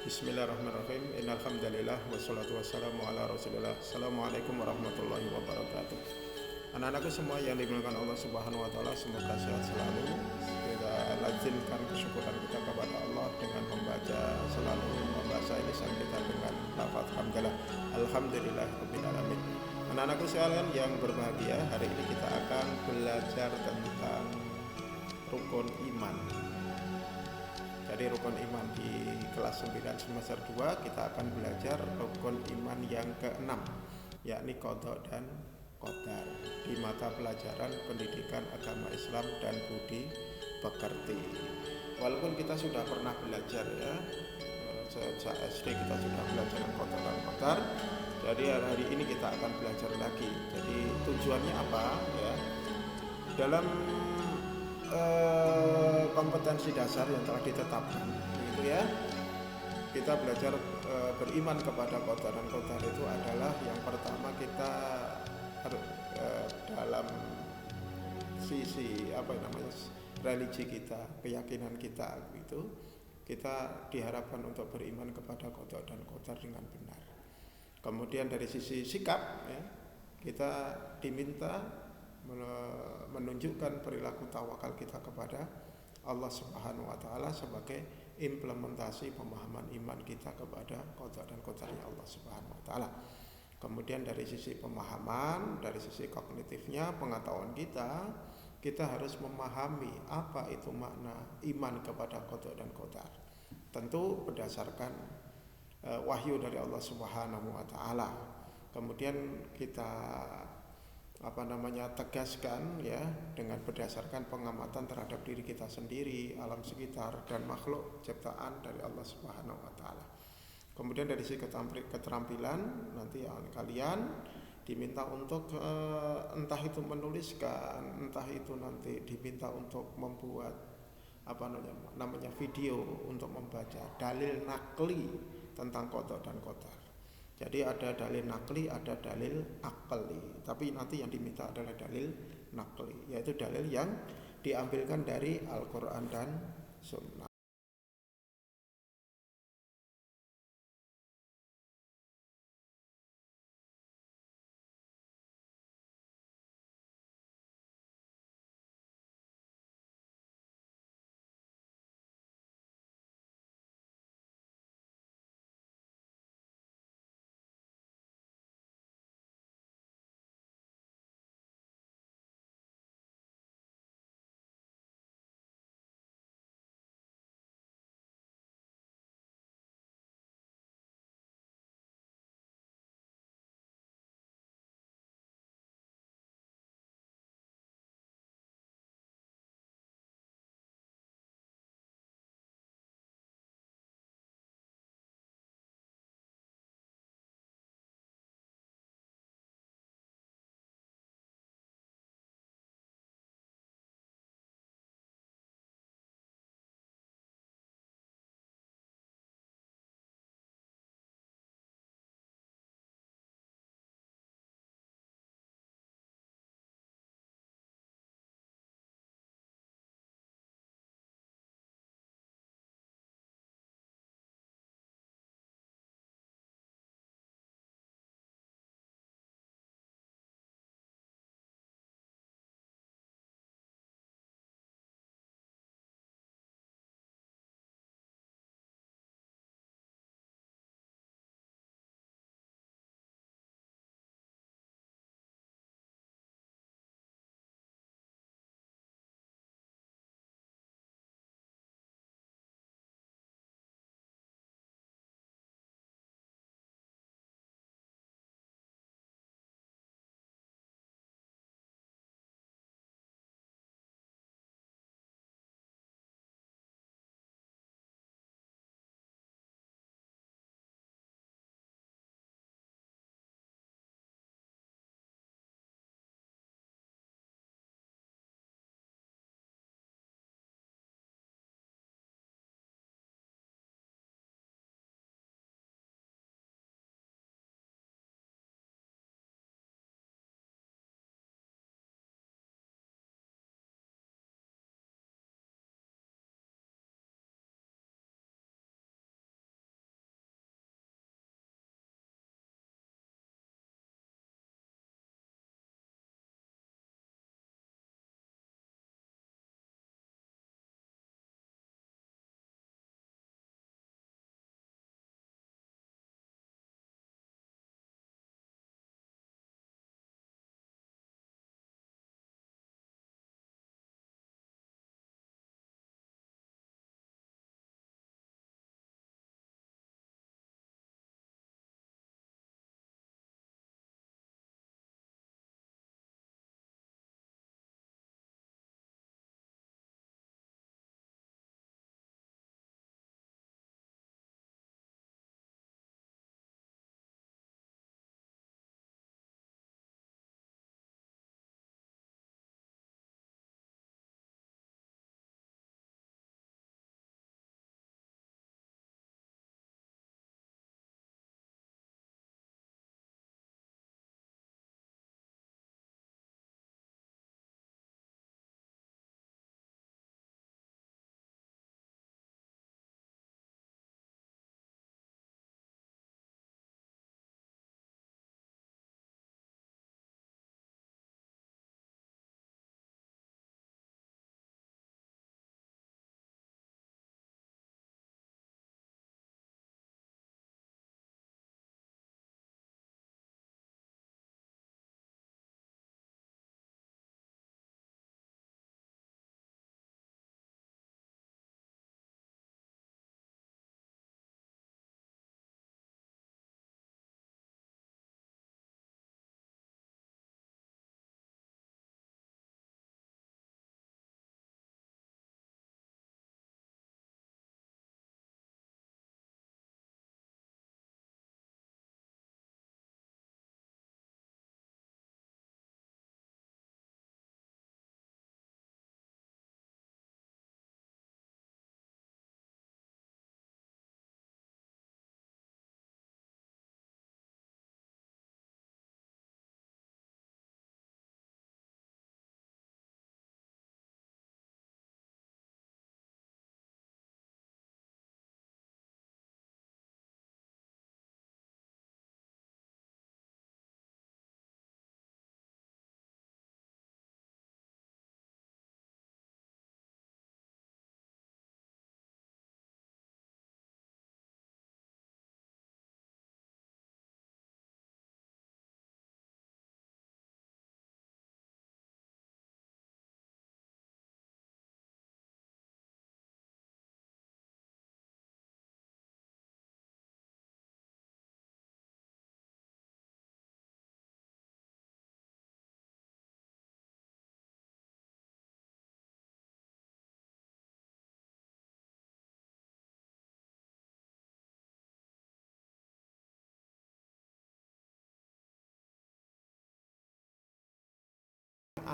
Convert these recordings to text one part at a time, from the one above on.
Bismillahirrahmanirrahim. Innal hamdalillah wassalatu wassalamu ala Rasulillah. Assalamualaikum warahmatullahi wabarakatuh. Anak-anakku semua yang dimuliakan Allah Subhanahu wa taala, semoga sehat selalu. Kita lazimkan kesyukuran kita kepada Allah dengan selalu membaca lisan kita dengan lafaz hamdalah. Alhamdulillahirabbil alamin. Anak-anakku sekalian yang berbahagia, hari ini kita akan belajar tentang rukun iman. Jadi rukun iman di kelas 9 semester 2 kita akan belajar rukun iman yang ke-6, yakni qada dan qadar di mata pelajaran pendidikan agama Islam dan budi pekerti. Walaupun kita sudah pernah belajar ya, sejak SD kita sudah belajar qada dan qadar. Jadi hari ini kita akan belajar lagi. Jadi tujuannya apa ya? Dalam kompetensi dasar yang telah ditetapkan gitu ya, kita belajar beriman kepada qada dan qadar itu adalah yang pertama kita dalam sisi religi kita, keyakinan kita gitu, kita diharapkan untuk beriman kepada qada dan qadar dengan benar. Kemudian dari sisi sikap ya, kita diminta menunjukkan perilaku tawakal kita kepada Allah Subhanahu wa taala sebagai implementasi pemahaman iman kita kepada qada dan qadarnya Allah Subhanahu wa taala. Kemudian dari sisi pemahaman, dari sisi kognitifnya, pengetahuan kita harus memahami apa itu makna iman kepada qada dan qadar. Tentu berdasarkan wahyu dari Allah Subhanahu wa taala. Kemudian kita tegaskan ya dengan berdasarkan pengamatan terhadap diri kita sendiri, alam sekitar dan makhluk ciptaan dari Allah Subhanahu wa taala. Kemudian dari sisi keterampilan nanti kalian diminta untuk entah itu menuliskan, entah itu nanti diminta untuk membuat video untuk membaca dalil nakli tentang qada dan qadar. Jadi ada dalil nakli, ada dalil akli. Tapi nanti yang diminta adalah dalil nakli, yaitu dalil yang diambilkan dari Al-Quran dan Sunnah.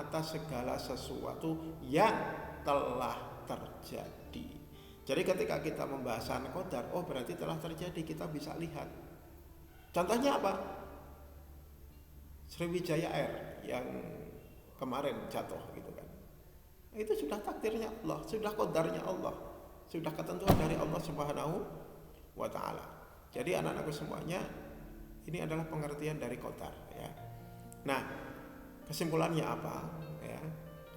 atas segala sesuatu yang telah terjadi. Jadi ketika kita membahas qadar, oh berarti telah terjadi, kita bisa lihat. Contohnya apa? Sriwijaya Air yang kemarin jatuh gitu kan. Itu sudah takdirnya Allah, sudah qadarnya Allah, sudah ketentuan dari Allah Subhanahu wa taala. Jadi anak-anakku semuanya, ini adalah pengertian dari qadar ya. Nah, kesimpulannya apa ya?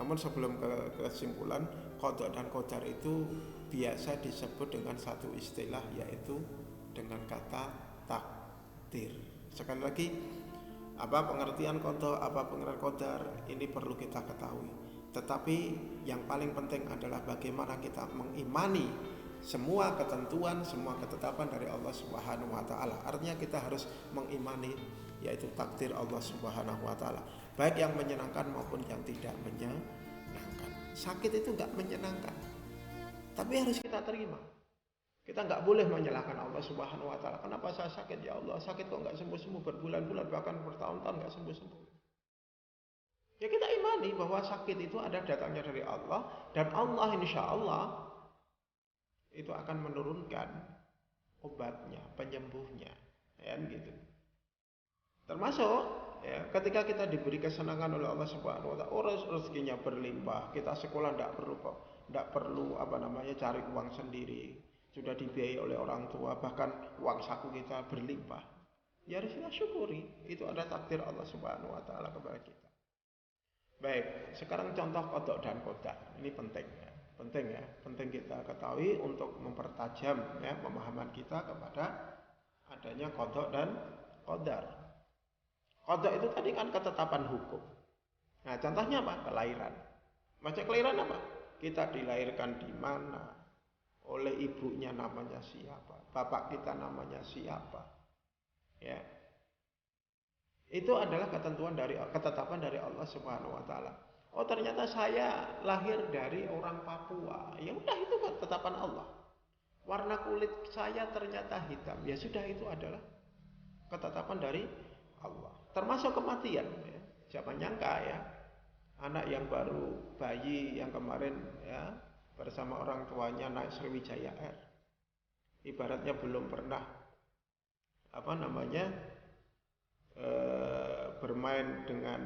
Namun sebelum ke kesimpulan, qada dan qadar itu biasa disebut dengan satu istilah, yaitu dengan kata takdir. Sekali lagi, apa pengertian qada, apa pengertian qadar, ini perlu kita ketahui. Tetapi yang paling penting adalah bagaimana kita mengimani semua ketentuan, semua ketetapan dari Allah Subhanahu wa taala. Artinya kita harus mengimani yaitu takdir Allah Subhanahu wa taala, baik yang menyenangkan maupun yang tidak menyenangkan. Sakit itu enggak menyenangkan, tapi harus kita terima. Kita nggak boleh menyalahkan Allah Subhanahu wa taala. Kenapa saya sakit ya Allah? Sakit kok nggak sembuh-sembuh berbulan-bulan, bahkan bertahun-tahun nggak sembuh-sembuh. Ya kita imani bahwa sakit itu ada datangnya dari Allah, dan Allah insya Allah itu akan menurunkan obatnya, penyembuhnya, ya gitu. Termasuk ya, ketika kita diberi kesenangan oleh Allah Subhanahu wa taala, rezekinya berlimpah, kita sekolah tidak perlu cari uang sendiri, sudah dibiayai oleh orang tua, bahkan uang saku kita berlimpah. Ya harus kita syukuri, itu ada takdir Allah Subhanahu wa taala kepada kita. Baik, sekarang contoh qada dan qadar. Ini penting ya. Penting kita ketahui untuk mempertajam ya pemahaman kita kepada adanya qada dan qadar. Qada itu tadi kan ketetapan hukum. Nah, contohnya apa? Kelahiran. Macam kelahiran apa? Kita dilahirkan di mana? Oleh ibunya namanya siapa? Bapak kita namanya siapa? Ya. Itu adalah ketetapan dari Allah Subhanahu wa taala. Oh, ternyata saya lahir dari orang Papua. Ya udah, itu ketetapan Allah. Warna kulit saya ternyata hitam. Ya sudah, itu adalah ketetapan dari Allah. Termasuk kematian ya. Siapa nyangka ya, anak yang baru bayi yang kemarin ya bersama orang tuanya naik Sriwijaya Air, ibaratnya belum pernah bermain dengan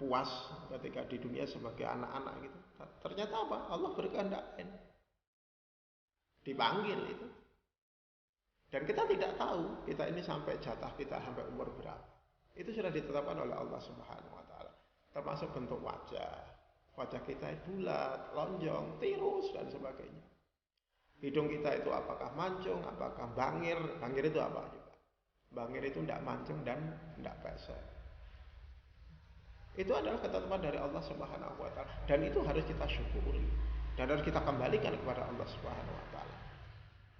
puas ketika di dunia sebagai anak-anak gitu. Ternyata apa? Allah berkehendak dipanggil itu. Dan kita tidak tahu kita ini sampai jatah kita sampai umur berapa. Itu sudah ditetapkan oleh Allah Subhanahu wa taala. Termasuk bentuk wajah. Wajah kita bulat, lonjong, tirus dan sebagainya. Hidung kita itu apakah mancung, apakah bangir? Bangir itu apa juga? Bangir itu tidak mancung dan tidak pesek. Itu adalah ketetapan dari Allah Subhanahu wa taala, dan itu harus kita syukuri dan harus kita kembalikan kepada Allah Subhanahu wa taala.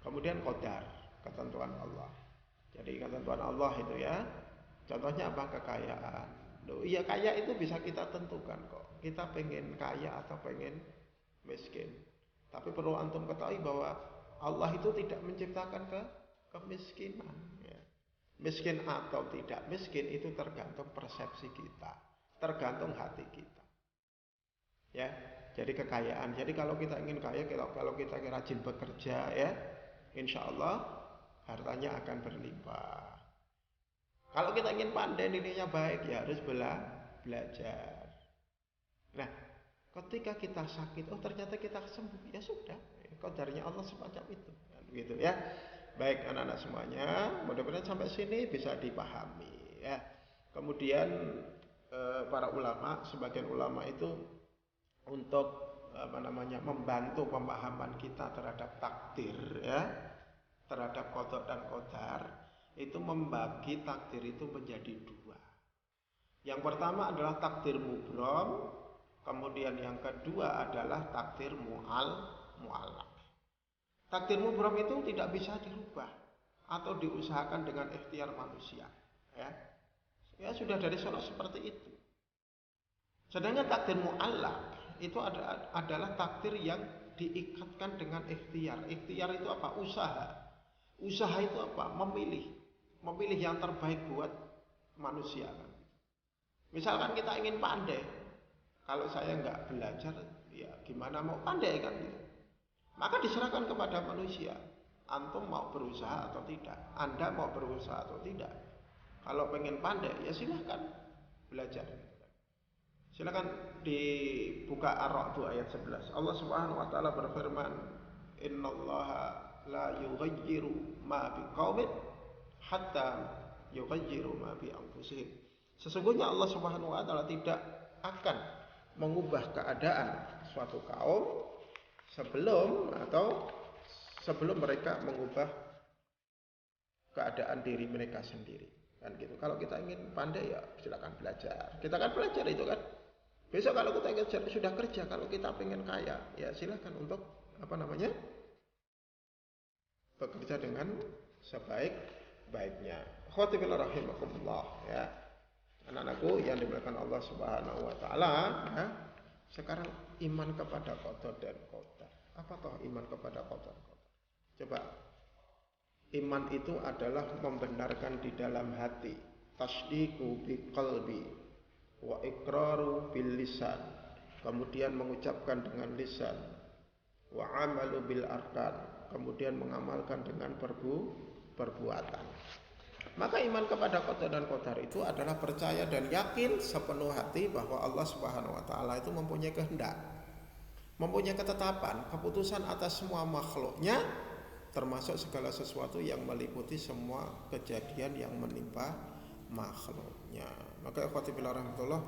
Kemudian qadar, ketentuan Allah. Jadi ketentuan Allah itu ya, contohnya apa? Kekayaan. Loh, iya, kaya itu bisa kita tentukan kok. Kita pengen kaya atau pengen miskin. Tapi perlu antum ketahui bahwa Allah itu tidak menciptakan kemiskinan ya. Miskin atau tidak miskin itu tergantung persepsi kita, tergantung hati kita. Ya, jadi kekayaan. Jadi kalau kita ingin kaya, kalau kita rajin bekerja ya, insya Allah hartanya akan berlimpah. Kalau kita ingin pandai, nilainya baik, ya harus belajar. Nah, ketika kita sakit, oh ternyata kita sembuh, ya sudah, qadarnya Allah semacam itu, gitu ya. Baik anak-anak semuanya, mudah-mudahan sampai sini bisa dipahami ya. Kemudian para ulama, sebagian ulama itu untuk membantu pemahaman kita terhadap takdir ya, terhadap qada dan qadar, itu membagi takdir itu menjadi dua. Yang pertama adalah takdir mubrom, kemudian yang kedua adalah takdir mu'allaq. Takdir mubrom itu tidak bisa dirubah atau diusahakan dengan ikhtiar manusia ya. Ya sudah dari sana seperti itu. Sedangkan takdir mu'allaq itu adalah takdir yang diikatkan dengan ikhtiar. Ikhtiar itu apa? Usaha. Usaha itu apa? Memilih yang terbaik buat manusia. Misalkan kita ingin pandai, Kalau saya nggak belajar, ya gimana mau pandai kan gitu. Maka diserahkan kepada manusia. Antum mau berusaha atau tidak? Anda mau berusaha atau tidak? Kalau pengen pandai, ya silahkan belajar. Silakan dibuka Ar-Ra'd ayat 11. Allah Subhanahu wa taala berfirman, "Innallaha la yughayyiru ma biqaumin hatta yughayyiru ma bi anfusihim." Sesungguhnya Allah Subhanahu wa taala tidak akan mengubah keadaan suatu kaum sebelum mereka mengubah keadaan diri mereka sendiri. Kan gitu. Kalau kita ingin pandai ya silakan belajar. Kita kan belajar itu kan. Besok kalau kita sudah kerja, kalau kita pengen kaya, ya silakan untuk bekerja dengan sebaik-baiknya. Khotimillah rahimakumullah ya. Anak-anakku yang dimuliakan Allah Subhanahu wa taala, ya. Sekarang iman kepada qadar dan qadar. Apakah iman kepada qadar? Coba. Iman itu adalah membenarkan di dalam hati, tasdiqu bi qalbi wa iqraru bil lisan, kemudian mengucapkan dengan lisan, wa amalu bil arkan, kemudian mengamalkan dengan perbuatan. Maka iman kepada qadar dan qadar itu adalah percaya dan yakin sepenuh hati bahwa Allah Subhanahu wa taala itu mempunyai kehendak, mempunyai ketetapan, keputusan atas semua makhluknya, termasuk segala sesuatu yang meliputi semua kejadian yang menimpa makhluknya. Maka ikhwati fillah rahmatullah,